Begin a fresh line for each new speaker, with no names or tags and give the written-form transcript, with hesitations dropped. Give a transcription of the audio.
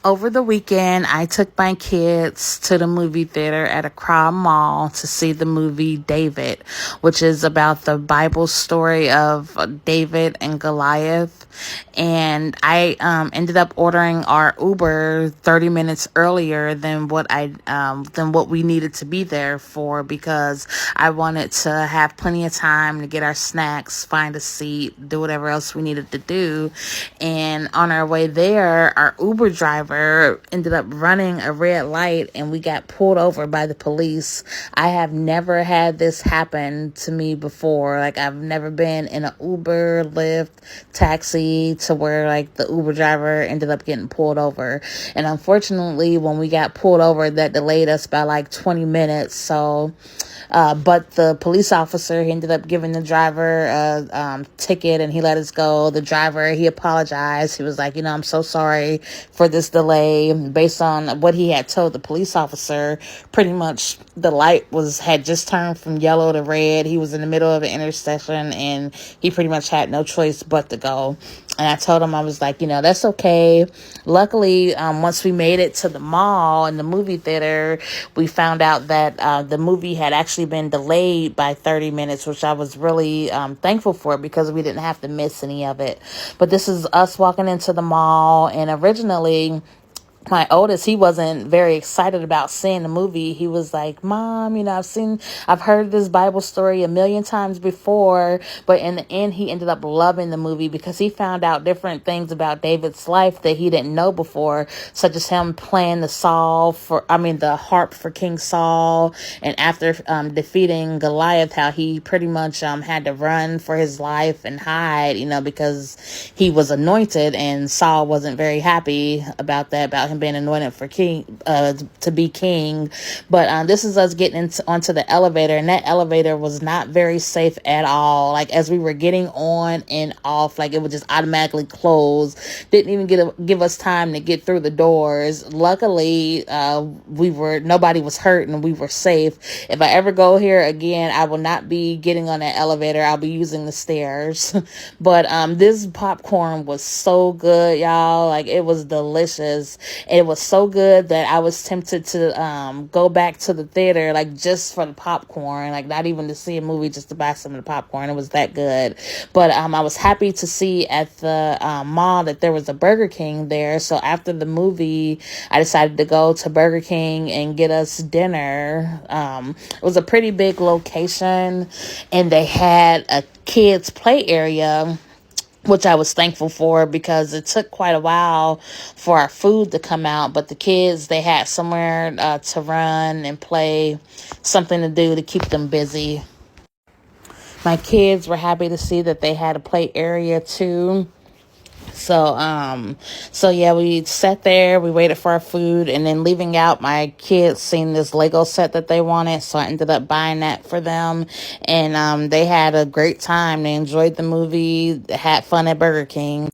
Over the weekend, I took my kids to the movie theater at Accra Mall to see the movie David, which is about the Bible story of David and Goliath. And I ended up ordering our Uber 30 minutes earlier than what we needed to be there for, because I wanted to have plenty of time to get our snacks, find a seat, do whatever else we needed to do. And on our way there, our Uber driver ended up running a red light and we got pulled over by the police. I have never had this happen to me before. Like, I've never been in an Uber, Lyft, taxi to where like the Uber driver ended up getting pulled over. And unfortunately, when we got pulled over, that delayed us by like 20 minutes. But the police officer, he ended up giving the driver a ticket and he let us go. The driver, he apologized. He was like, I'm so sorry for this delay. Based on what he had told the police officer, pretty much the light had just turned from yellow to red. He was in the middle of an intersection and he pretty much had no choice but to go. And I told him, I was like, that's okay. Luckily, once we made it to the mall and the movie theater, we found out that the movie had actually been delayed by 30 minutes, which I was really thankful for, because we didn't have to miss any of it. But this is us walking into the mall, and originally my oldest, he wasn't very excited about seeing the movie. He was like, Mom, I've heard this Bible story a million times before. But in the end, he ended up loving the movie because he found out different things about David's life that he didn't know before, such as him playing the harp for King Saul. And after defeating Goliath, how he pretty much had to run for his life and hide, because he was anointed, and Saul wasn't very happy about that, about him being anointed for king, to be king. But this is us getting onto the elevator, and that elevator was not very safe at all. Like, as we were getting on and off, like, it would just automatically close. Didn't even give us time to get through the doors. Luckily, nobody was hurt and we were safe. If I ever go here again, I will not be getting on that elevator. I'll be using the stairs. But this popcorn was so good, y'all. Like, it was delicious. It was so good that I was tempted to go back to the theater, like, just for the popcorn, like, not even to see a movie, just to buy some of the popcorn. It was that good. But I was happy to see at the mall that there was a Burger King there. So after the movie, I decided to go to Burger King and get us dinner. It was a pretty big location, and they had a kids play area, which I was thankful for, because it took quite a while for our food to come out. But the kids, they had somewhere to run and play, something to do to keep them busy. My kids were happy to see that they had a play area too. So yeah, we sat there, we waited for our food, and then leaving out, my kids seen this Lego set that they wanted, so I ended up buying that for them, and they had a great time. They enjoyed the movie, had fun at Burger King.